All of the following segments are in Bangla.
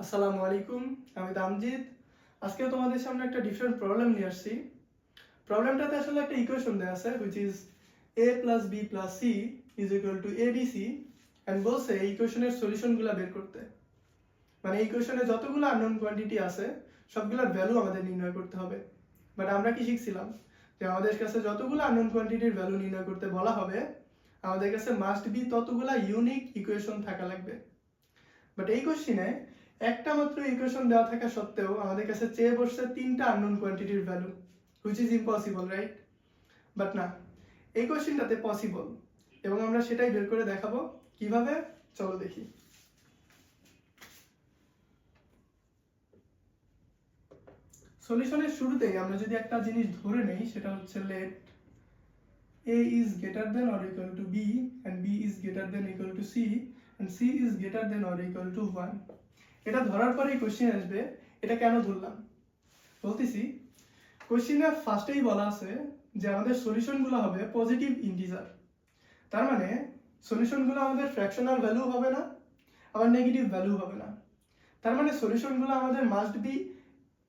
আসসালামু আলাইকুম, আমি তামজিদ। আজকে তোমাদের সামনে একটা ডিফারেন্ট প্রবলেম নিয়ে আসছি। প্রবলেমটাতে আসলে একটা ইকুয়েশন দেওয়া আছে which is a plus b plus c is equal to abc and বলছে এই ইকুয়েশনের সলিউশনগুলো বের করতে। মানে এই ইকুয়েশনে যতগুলো আননোন কোয়ান্টিটি আছে সবগুলোর ভ্যালু আমাদের নির্ণয় করতে হবে। বাট আমরা কি শিখছিলাম যে আমাদের কাছে যতগুলো আননোন কোয়ান্টিটির ভ্যালু নির্ণয় করতে বলা হবে আমাদের কাছে মাস্ট বি ততগুলা ইউনিক ইকুয়েশন থাকা লাগবে। বাট এই কোশ্চেনে একটা মাত্র ইকুয়েশন দেওয়া থাকা সত্ত্বেও আমাদের কাছে চেয়ে বসছে তিনটা আননোন কোয়ান্টিটির value, which is impossible, right? But না, এই কোশ্চেনটাতে পসিবল এবং আমরা সেটাই বের করে দেখাবো। কিভাবে? চলো দেখি। সলিউশনের শুরুতেই আমরা যদি একটা জিনিস ধরে নেই, সেটা হচ্ছে late a is greater than or equal to b and b is greater than equal to c and c is greater than or equal to 1। এটা ধরার পরেই কোশ্চেন আসবে এটা কেন ধরলাম। বলতেছি, কোশ্চেনে ফার্স্টেই বলা আছে যে আমাদের সলিউশনগুলো হবে পজিটিভ ইন্টিজার। তার মানে সলিউশনগুলো আমাদের ফ্র্যাকশনাল ভ্যালু হবে না, আবার নেগেটিভ ভ্যালু হবে না। তার মানে সলিউশনগুলো আমাদের মাস্ট বি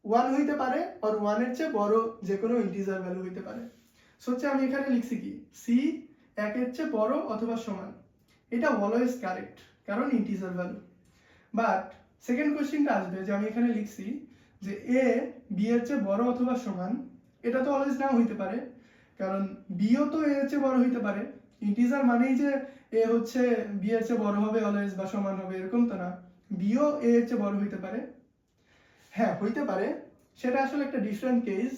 1 হইতে পারে আর 1 এর চেয়ে বড় যে কোনো ইন্টিজার ভ্যালু হইতে পারে। সো হচ্ছে আমি এখানে লিখছি কি সি 1 এর চেয়ে বড় অথবা সমান। এটা অলওয়েজ কারেক্ট কারণ ইন্টিজার ভ্যালু। বাট সেকেন্ড কোশ্চেনটা আসবে যে আমি এখানে লিখছি যে এ বি এর চেয়ে বড় অথবা সমান। এটা তো অলওয়েজ নাও হইতে পারে কারণ বিও তো এ এর চেয়ে বড় হইতে পারে। ইন্টিজার মানেই যে এ হচ্ছে বি এর চেয়ে বড় হবে অলওয়েজ বা সমান হবে এরকম তো না, বিও এ এর চেয়ে বড় হইতে পারে। হ্যাঁ হইতে পারে, সেটা আসলে একটা ডিফারেন্ট কেস।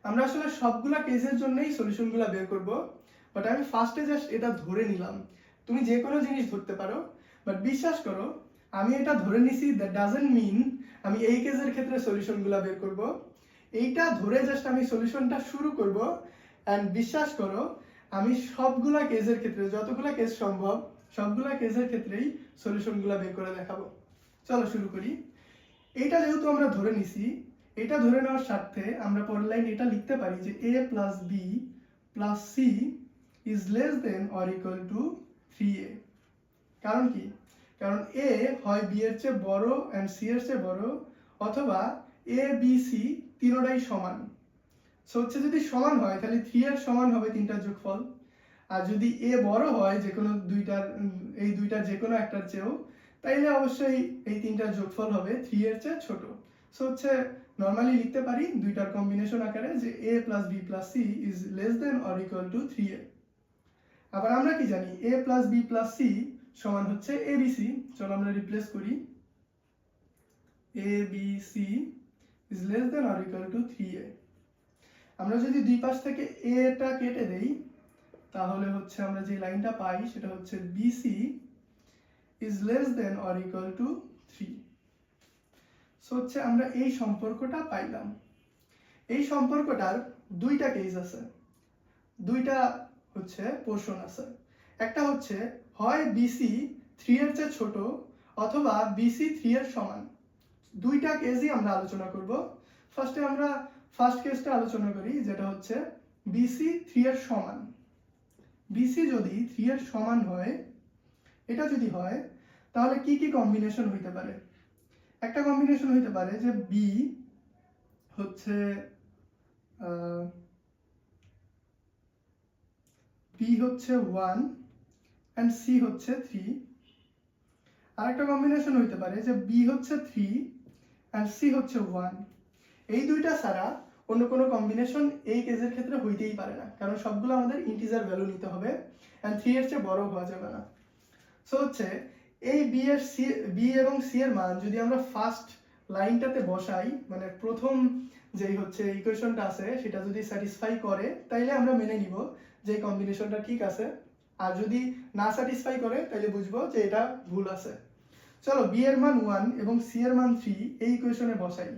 আমরা আসলে সবগুলা কেসের জন্যই সলিউশনগুলো বের করব। বাট আমি ফার্স্টে জাস্ট এটা ধরে নিলাম। তুমি যে কোনো জিনিস ধরতে পারো, বাট বিশ্বাস করো আমি এটা ধরে নিছি দ্যাট ডাজন্ট মিন আমি এই কেসের ক্ষেত্রে সলিউশনগুলো বের করব। এইটা ধরে জাস্ট আমি সলিউশনটা শুরু করব অ্যান্ড বিশ্বাস করো আমি সবগুলা কেসের ক্ষেত্রে যতগুলা কেস সম্ভব সবগুলা কেসের ক্ষেত্রেই সলিউশনগুলো বের করে দেখাবো। চলো শুরু করি। এইটা যেহেতু আমরা ধরে নিছি, এটা ধরে নেওয়ার স্বার্থে আমরা পরের লাইন এটা লিখতে পারি যে a plus B plus C is less than or equal to 3a। কারণ কি? কারণ a হয় b এর চেয়ে বড় অ্যান্ড c এর চেয়ে বড়, অথবা a b c তিনটাই সমান। সো হচ্ছে যদি সমান হয় তাহলে 3 এর সমান হবে তিনটার যোগফল। আর যদি a বড় হয় যে কোনো দুইটার এই দুইটার যে কোনো একটার চেয়েও, তাইলে অবশ্যই এই তিনটার যোগফল হবে 3 এর চেয়ে ছোট। সো হচ্ছে নরমালি লিখতে পারি দুইটার কম্বিনেশন আকারে যে a plus b plus c is less than or equal to 3a। আবার আমরা কি জানি a plus b plus c সমান হচ্ছে abc। চলো আমরা রিপ্লেস করি, abc is less than or equal to 3a। আমরা যদি দুই পাশ থেকে a টা কেটে দেই তাহলে হচ্ছে আমরা যে লাইনটা পাই সেটা হচ্ছে BC is less than or equal to 3। So হচ্ছে আমরা এই সম্পর্কটা পাইলাম। এই সম্পর্কটার দুইটা কেস আছে, দুইটা হচ্ছে পোর্শন আছে। একটা হচ্ছে হয় BC 3 এর চেয়ে ছোট অথবা BC 3 এর সমান। দুইটা কেসই আমরা আলোচনা করব। ফার্স্টে আমরা ফার্স্ট কেসটা আলোচনা করি যেটা হচ্ছে BC 3 এর সমান। BC যদি 3 এর সমান হয়, এটা যদি হয় তাহলে কি কি কম্বিনেশন হইতে পারে? একটা কম্বিনেশন হইতে পারে যে B হচ্ছে B হচ্ছে 1 and C হচ্ছে 3। আরেকটা কম্বিনেশন হইতে পারে যে B হচ্ছে 3 and C হচ্ছে 1। এই দুইটা ছাড়া অন্য কোনো কম্বিনেশন এই কেসের ক্ষেত্রে হইতেই পারে না, কারণ সবগুলো আমাদের ইন্টিজার ভ্যালু নিতে হবে and 3 এর চেয়ে বড় হওয়া যাবে না। সো হচ্ছে এই বি এবং সি এর মান যদি আমরা ফার্স্ট লাইনটাতে বসাই, মানে প্রথম যেই হচ্ছে ইকুয়েশনটা আছে সেটা যদি স্যাটিসফাই করে তাইলে আমরা মেনে নিব যে এই কম্বিনেশনটা ঠিক আছে। আর যদি না স্যাটিসফাই করে তাহলে বুঝবো যে এটা ভুল আছে। চলো বি এর মান 1 এবং সি এর মান 3 এই ইকুয়েশনে বসাই।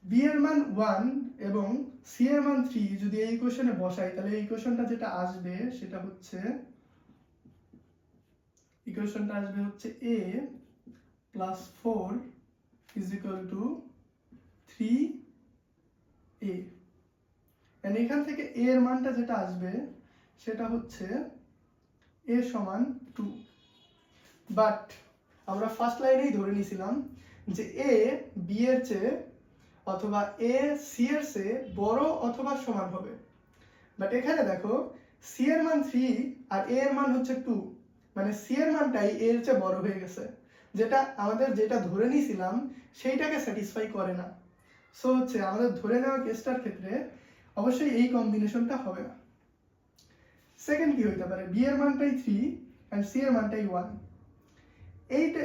বি এর মান 1 এবং সি এর মান 3 যদি এই ইকুয়েশনে বসাই তাহলে এই ইকুয়েশনটা যেটা আসবে সেটা হচ্ছে ইকুয়েশনটা আসবে হচ্ছে a plus 4 is equal to 3a। And এখান থেকে a এর মানটা যেটা আসবে সেটা হচ্ছে a সমান 2। বাট আমরা ফার্স্ট লাইনেই ধরে নিয়েছিলাম যে এ বি এর চেয়ে অথবা এ সি এর চেয়ে বড় অথবা সমান হবে। বাট এখানে দেখো সি এর মান 3 আর এ এর মান হচ্ছে 2, মানে সি এর মানটাই এ এর চেয়ে বড় হয়ে গেছে, যেটা আমাদের যেটা ধরে নিয়েছিলাম সেইটাকে স্যাটিসফাই করে না। সো হচ্ছে আমাদের ধরে নেওয়া কেসটার ক্ষেত্রে অবশ্যই এই কম্বিনেশনটা হবে না। সেকেন্ড কি হইতে পারে, বি এর মানটাই 3 এন্ড সি এর মানটাই 1।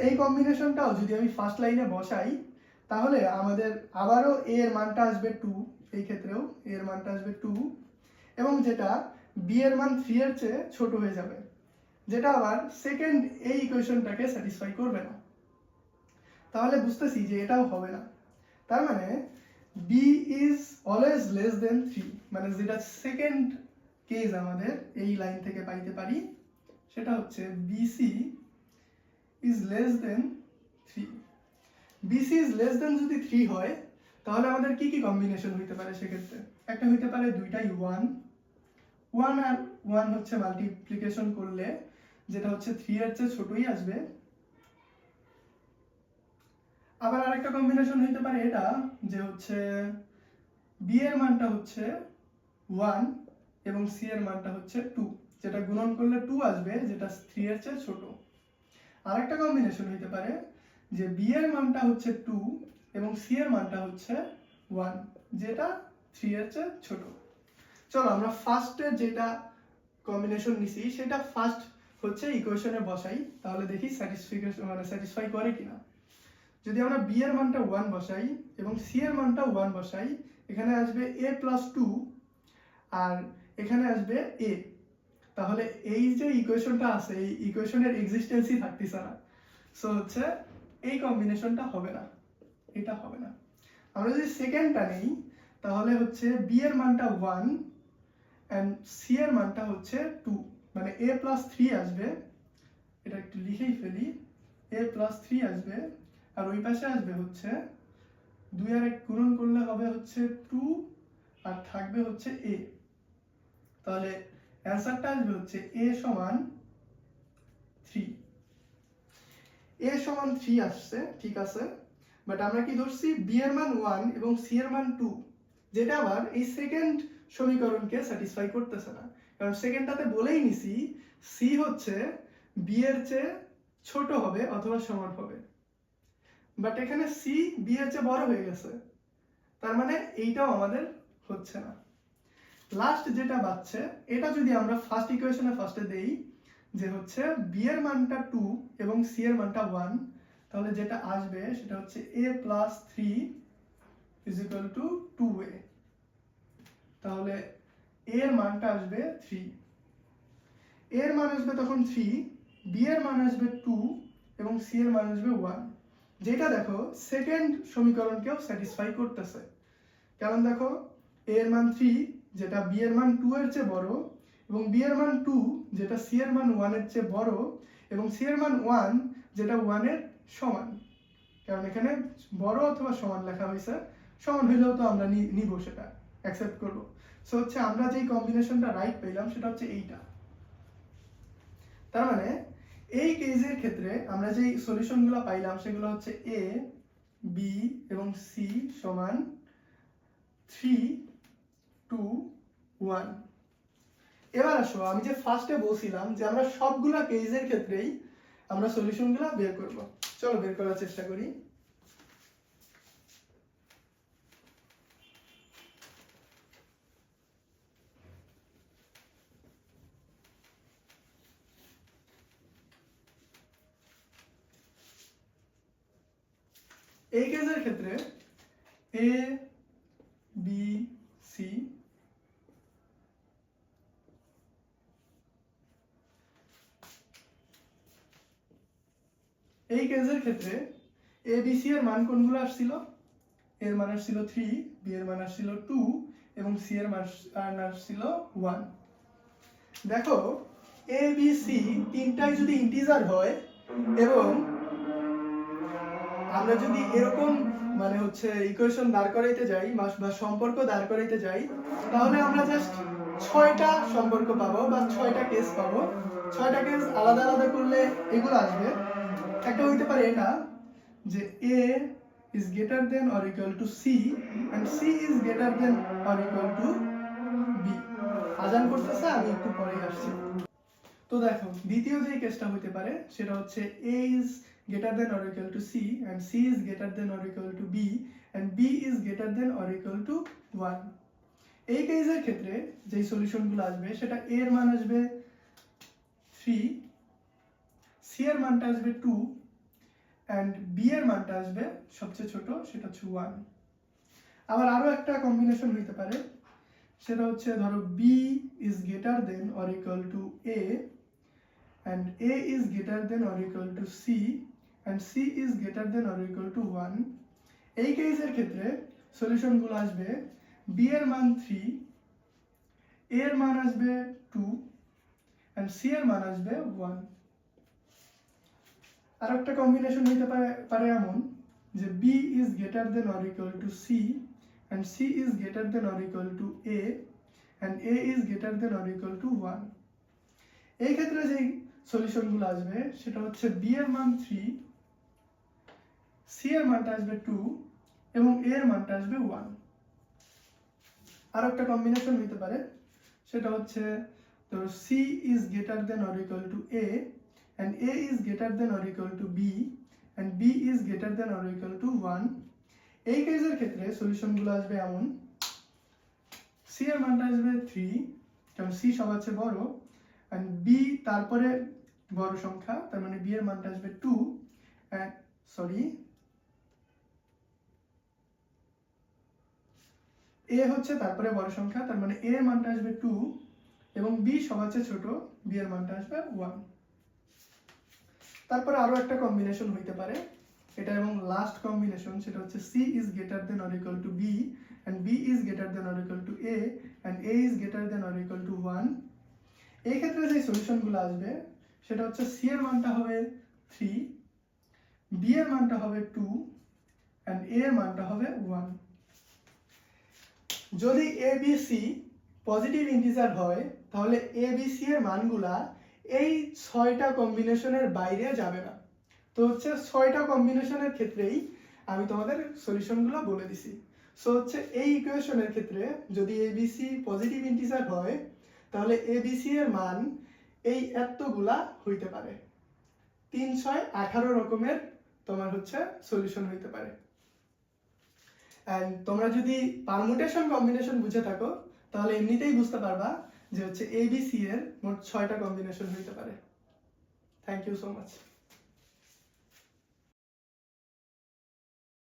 এই কম্বিনেশনটাও যদি আমি ফার্স্ট লাইনে বসাই তাহলে আমাদের আবারও এ এর মানটা আসবে 2, এই ক্ষেত্রেও এ এর মানটা আসবে 2, এবং যেটা বি এর মান 3 এর চেয়ে ছোট হয়ে যাবে, যেটা আবার সেকেন্ড এই ইকুয়েশনটাকে স্যাটিসফাই করবে না। তাহলে বুঝতেছি যে এটাও হবে না। তার মানে B is always less than 3, মানে যেটা সেকেন্ড কেস আমাদের এই লাইন থেকে পাইতে পারি সেটা হচ্ছে BC is less than 3। BC is less than যদি 3 হয় তাহলে আমাদের কি কি কম্বিনেশন হইতে পারে সেক্ষেত্রে? একটা হইতে পারে দুইটাই 1 আর 1 হচ্ছে মাল্টিপ্লিকেশন করলে যেটা হচ্ছে 3 এর চেয়ে ছোটই আসবে। আবার আরেকটা কম্বিনেশন হইতে পারে এটা যে হচ্ছে বি এর মানটা হচ্ছে 1 এবং সি এর মানটা হচ্ছে 2, যেটা গুণন করলে 2 আসবে, যেটা 3 এর চেয়ে ছোট। আরেকটা কম্বিনেশন হইতে পারে যে বি এর মানটা হচ্ছে 2 এবং সি এর মানটা হচ্ছে 1, যেটা 3 এর চেয়ে ছোট। চলো আমরা ফার্স্টের যেটা কম্বিনেশন নিছি সেটা ফার্স্ট হচ্ছে ইকুয়েশনে বসাই, তাহলে দেখি স্যাটিসফাই করে কিনা। যদি আমরা বি এর মানটা 1 বসাই এবং সি এর মানটা 1 বসাই, এখানে আসবে a প্লাস 2 আর এখানে আসবে a, তাহলে এই যে ইকুয়েশনটা আছে এই ইকুয়েশনের এক্সিস্টেন্সই থাকতেছে না। সো হচ্ছে এই কম্বিনেশনটা হবে না, এটা হবে না। আমরা যদি সেকেন্ডটা নেই তাহলে হচ্ছে বি এর মানটা 1 এন্ড সি এর মানটা হচ্ছে 2, মানে a প্লাস 3 আসবে, এটা একটু লিখেই ফেলি, a প্লাস 3 আসবে আর ওই পাশে আসবে হচ্ছে 2 আর 1 গুণন করলে হবে হচ্ছে 2 আর থাকবে হচ্ছে a। তাহলে অ্যানসারটা আসবে হচ্ছে a সমান 3। a সমান 3 আসছে, ঠিক আছে, বাট আমরা কি ধরছি b এর মান 1 এবং c এর মান 2, যেটা আবার এই সেকেন্ড সমীকরণকে স্যাটিসফাই করতেছে না, কারণ সেকেন্ডটাতে বলেই নিছি c হচ্ছে b এর চেয়ে ছোট হবে অথবা সমান হবে, বাট এখানে c b এর চেয়ে বড় হয়ে গেছে, তার মানে এইটাও আমাদের হচ্ছে না। লাস্ট যেটা বাচ্চে এটা যদি আমরা ফার্স্ট ইকুয়েশনে ফার্স্টে দেই যে হচ্ছে b এর মানটা 2 এবং c এর মানটা 1, তাহলে যেটা আসবে সেটা হচ্ছে a plus 3 is equal to 2a, তাহলে a এর মানটা আসবে 3, a এর মান আসবে তখন 3, b এর মান আসবে 2 এবং c এর মান আসবে 1, যেটা দেখো সেকেন্ড সমীকরণকেও স্যাটিসফাই করতেছে। কারণ দেখো a এর মান 3 যেটা b এর মান 2 এর চেয়ে বড় এবং b এর মান 2 যেটা c এর মান 1 এর চেয়ে বড় এবং c এর মান 1 যেটা 1 এর সমান, কারণ এখানে বড় অথবা সমান লেখা হয়েছে, সমান হইলেও তো আমরা নিব, সেটা অ্যাকসেপ্ট করব। সো হচ্ছে আমরা যেই কম্বিনেশনটা রাইট পেলাম সেটা হচ্ছে এইটা। তার মানে এই কেসের ক্ষেত্রে আমরা যেই সলিউশনগুলো পাইলাম সেগুলো হচ্ছে a b এবং c সমান 3 2 1। এবার আসো আমি যে ফার্স্টে বলছিলাম যে আমরা সবগুলা কেসের ক্ষেত্রেই আমরা সলিউশনগুলো বের করব, চলো বের করার চেষ্টা করি। এই কেসের ক্ষেত্রে a b c এই কেসের ক্ষেত্রে a b c এর মান কোনগুলো আসছিল? এর মান আসছিল 3, b এর মান আসছিল 2 এবং c এর মান আসছিল 1। দেখো a b c তিনটাই যদি ইন্টিজার হয় এবং আমরা যদি এরকম মানে হচ্ছে ইকুয়েশন দাঁড় করাইতে যাই বা সম্পর্ক দাঁড় করাইতে যাই, তাহলে আমরা জাস্ট 6টা সম্পর্ক পাবো বা 6টা কেস পাবো। 6টা কেস আলাদা আলাদা করলে এগুলো আসবে একটা হইতে পারে এটা যে a is greater than or equal to c and c is greater than or equal to b। আজান করতেছে, আমি একটু পরেই আসছি। তো দেখো দ্বিতীয় যে কেসটা হইতে পারে সেটা হচ্ছে a is greater than or equal to c and c is greater than or equal to b and b is greater than or equal to 1। এই কেসের ক্ষেত্রে যে সলিউশনগুলো আসবে সেটা a এর মান আসবে 3, c এর মানটা আসবে 2 and b এর মানটা আসবে সবচেয়ে ছোট, সেটা হচ্ছে 1। আবার আরো একটা কম্বিনেশন হইতে পারে, সেটা হচ্ছে ধরো b is greater than or equal to a and a is greater than or equal to c and c is greater than or equal to 1। এই কেসের ক্ষেত্রে সলিউশনগুলো আসবে b এর মান 3, a এর মান আসবে 2 and c এর মান আসবে 1। আর একটা কম্বিনেশন হইতে পারে এমন যে b is greater than or equal to c and c is greater than or equal to a and a is greater than or equal to 1। এই ক্ষেত্রে যে সলিউশনগুলো আসবে সেটা হচ্ছে b এর মান 3, c এর মানটা আসবে 2 এবং a এর মানটা আসবে 1। আর একটা কম্বিনেশন হইতে পারে, সেটা হচ্ছে ধরো c is greater than or equal to a and a is greater than or equal to b and b is greater than or equal to 1। এই কেসের ক্ষেত্রে সলিউশনগুলো আসবে এমন, c এর মানটা আসবে 3 কারণ c সবার চেয়ে বড় and b তারপরে বড় সংখ্যা, তার মানে b এর মানটা আসবে 2 and a হচ্ছে তারপরে বড় সংখ্যা, তার মানে a এর মানটা আসবে 2 এবং b সবার চেয়ে ছোট, b এর মানটা আসবে 1। তারপরে আরো একটা কম্বিনেশন হইতে পারে, এটা এবং লাস্ট কম্বিনেশন, সেটা হচ্ছে c is greater than or equal to b and b is greater than or equal to a and a is greater than or equal to 1। এই ক্ষেত্রে যে সলিউশনগুলো আসবে সেটা হচ্ছে c এর মানটা হবে 3, b এর মানটা হবে 2 and a এর মানটা হবে 1। যদি a b c positive integer হয় তাহলে a b c এর মানগুলা এই 6টা কম্বিনেশনের বাইরে যাবে না। তো হচ্ছে 6টা কম্বিনেশনের ক্ষেত্রেই আমি তোমাদের সলিউশনগুলো বলে দিছি। সো হচ্ছে এই ইকুয়েশনের ক্ষেত্রে যদি abc পজিটিভ ইন্টিজার হয় তাহলে abc এর মান এই এতগুলা হইতে পারে, 3, 6, 18 রকমের তোমার হচ্ছে সলিউশন হইতে পারে। এন্ড তোমরা যদি পারমুটেশন কম্বিনেশন বুঝে থাকো তাহলে এমনিতেই বুঝতে পারবা যে হচ্ছে abc এর মোট 6টা কম্বিনেশন হইতে পারে। Thank you so much.